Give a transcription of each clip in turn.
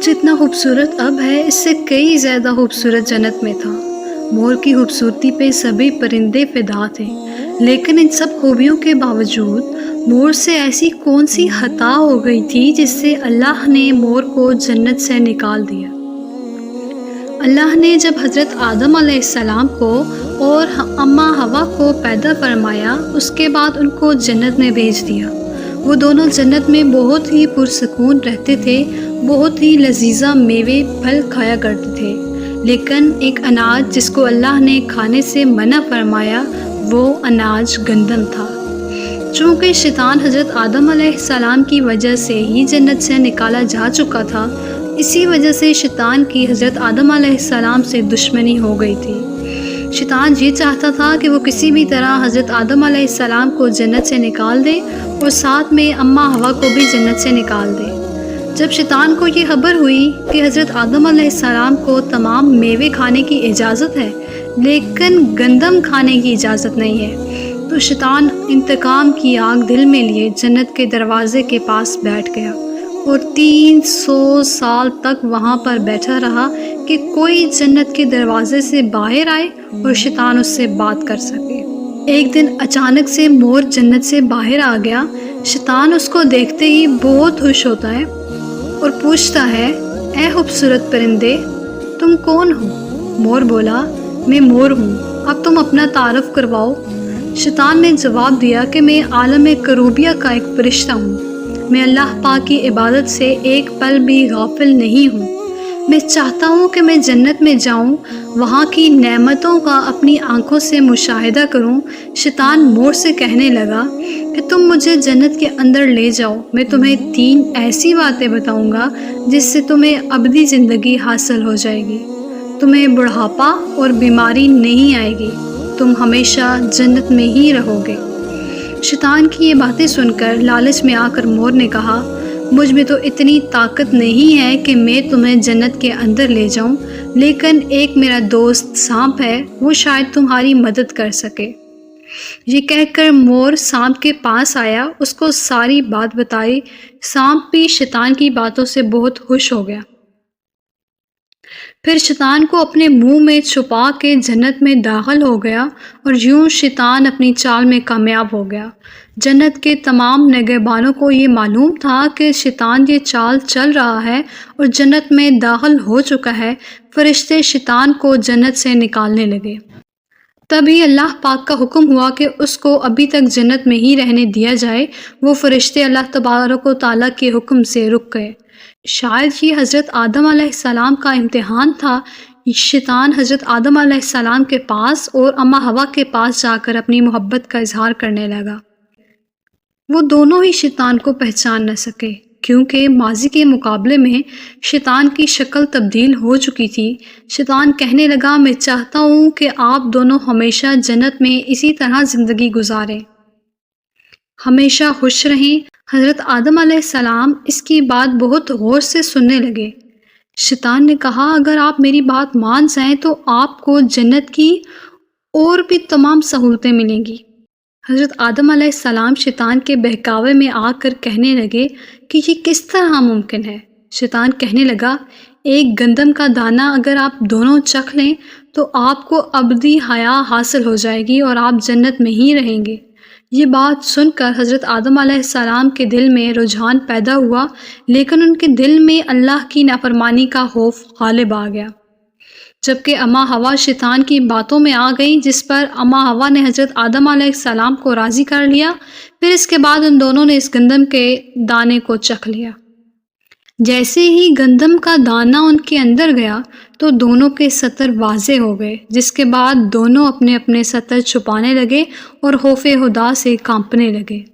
जितना खूबसूरत अब है इससे कई ज़्यादा खूबसूरत जन्नत में था। मोर की खूबसूरती पे सभी परिंदे फिदा थे, लेकिन इन सब खूबियों के बावजूद मोर से ऐसी कौन सी खता हो गई थी जिससे अल्लाह ने मोर को जन्नत से निकाल दिया। अल्लाह ने जब हज़रत आदम अलैहिस्सलाम को और अम्मा हवा को पैदा फरमाया, उसके बाद उनको जन्नत में भेज दिया। वो दोनों जन्नत में बहुत ही पुरसकून रहते थे, बहुत ही लजीजा मेवे फल खाया करते थे। लेकिन एक अनाज जिसको अल्लाह ने खाने से मना फरमाया, वो अनाज गंदम था। चूँकि शैतान हज़रत आदम अलैहिस्सलाम की वजह से ही जन्नत से निकाला जा चुका था, इसी वजह से शैतान की हज़रत आदम अलैहिस्सलाम से दुश्मनी हो गई थी। शैतान ये चाहता था कि वो किसी भी तरह हज़रत आदम अलैहिस्सलाम को जन्नत से निकाल दे और साथ में अम्मा हवा को भी जन्नत से निकाल दे। जब शैतान को ये खबर हुई कि हज़रत आदम अलैहिस्सलाम को तमाम मेवे खाने की इजाज़त है, लेकिन गंदम खाने की इजाज़त नहीं है, तो शैतान इंतकाम की आग दिल में लिए जन्नत के दरवाज़े के पास बैठ गया और 300 साल तक वहाँ पर बैठा रहा कि कोई जन्नत के दरवाज़े से बाहर आए और शैतान उससे बात कर सके। एक दिन अचानक से मोर जन्नत से बाहर आ गया। शैतान उसको देखते ही बहुत खुश होता है और पूछता है, ऐ खूबसूरत परिंदे, तुम कौन हो? मोर बोला, मैं मोर हूँ, अब तुम अपना तारुफ करवाओ। शैतान ने जवाब दिया कि मैं आलम करूबिया का एक फरिश्ता हूँ, मैं अल्लाह पाक की इबादत से एक पल भी गाफिल नहीं हूँ। मैं चाहता हूँ कि मैं जन्नत में जाऊँ, वहाँ की नेमतों का अपनी आंखों से मुशाहिदा करूँ। शैतान मोर से कहने लगा कि तुम मुझे जन्नत के अंदर ले जाओ, मैं तुम्हें 3 ऐसी बातें बताऊँगा जिससे तुम्हें अबदी ज़िंदगी हासिल हो जाएगी। तुम्हें बुढ़ापा और बीमारी नहीं आएगी, तुम हमेशा जन्नत में ही रहोगे। शैतान की ये बातें सुनकर लालच में आकर मोर ने कहा, मुझ में तो इतनी ताकत नहीं है कि मैं तुम्हें जन्नत के अंदर ले जाऊं, लेकिन एक मेरा दोस्त सांप है, वो शायद तुम्हारी मदद कर सके। ये कहकर मोर सांप के पास आया, उसको सारी बात बताई। सांप भी शैतान की बातों से बहुत खुश हो गया। फिर शैतान को अपने मुंह में छुपा के जन्नत में दाखिल हो गया और यूं शैतान अपनी चाल में कामयाब हो गया। जन्नत के तमाम निगहबानों को ये मालूम था कि शैतान ये चाल चल रहा है और जन्नत में दाखिल हो चुका है। फरिश्ते शैतान को जन्नत से निकालने लगे। तभी अल्लाह पाक का हुक्म हुआ कि उसको अभी तक जन्नत में ही रहने दिया जाए। वो फरिश्ते अल्लाह तबारक व तआला के हुक्म से रुक गए। शायद ये हज़रत आदम अलैहिस्सलाम का इम्तिहान था। शैतान हज़रत आदम अलैहिस्सलाम के पास और अम्मा हवा के पास जाकर अपनी मोहब्बत का इजहार करने लगा। वो दोनों ही शैतान को पहचान न सके, क्योंकि माजी के मुकाबले में शैतान की शक्ल तब्दील हो चुकी थी। शैतान कहने लगा, मैं चाहता हूँ कि आप दोनों हमेशा जन्नत में इसी तरह ज़िंदगी गुजारें, हमेशा खुश रहें। हज़रत आदम अलैहिस्सलाम इसकी बात बहुत गौर से सुनने लगे। शैतान ने कहा, अगर आप मेरी बात मान जाएं तो आपको जन्नत की और भी तमाम सहूलतें मिलेंगी। हज़रत आदम अलैहिस्सलाम शैतान के बहकावे में आकर कहने लगे कि ये किस तरह मुमकिन है। शैतान कहने लगा, एक गंदम का दाना अगर आप दोनों चख लें तो आपको अबदी हया हासिल हो जाएगी और आप जन्नत में ही रहेंगे। ये बात सुनकर हज़रत आदम अलैहिस्सलाम के दिल में रुझान पैदा हुआ, लेकिन उनके दिल में अल्लाह की नाफरमानी का खौफ गालिब आ गया। जबकि अम्मा हवा शैतान की बातों में आ गई, जिस पर अम्मा हवा ने हज़रत आदम अलैहिस्सलाम को राज़ी कर लिया। फिर इसके बाद उन दोनों ने इस गंदम के दाने को चख लिया। जैसे ही गंदम का दाना उनके अंदर गया तो दोनों के सतर वाज़े हो गए, जिसके बाद दोनों अपने अपने सतर छुपाने लगे और खौफे खुदा से कांपने लगे।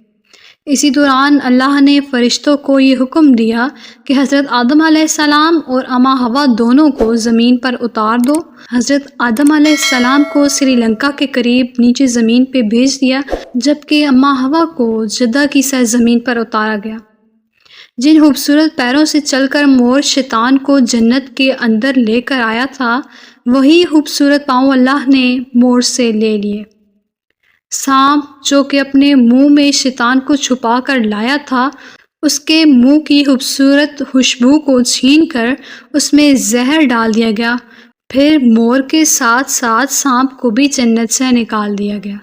इसी दौरान अल्लाह ने फरिश्तों को ये हुक्म दिया कि हज़रत आदम अलैहिस्सलाम और अम्मा हवा दोनों को ज़मीन पर उतार दो। हज़रत आदम अलैहिस्सलाम को श्रीलंका के करीब नीचे ज़मीन पे भेज दिया, जबकि अम्मा हवा को जद्दा की सरज़मीन पर उतारा गया। जिन खूबसूरत पैरों से चलकर मोर शैतान को जन्नत के अंदर लेकर आया था, वही खूबसूरत पाँव अल्लाह ने मोर से ले लिए। सांप जो कि अपने मुंह में शैतान को छुपा कर लाया था, اس کے منہ کی خوبصورت خوشبو کو چھین کر اس میں زہر ڈال دیا گیا، پھر مور کے ساتھ ساتھ سانپ کو بھی جنت سے نکال دیا گیا۔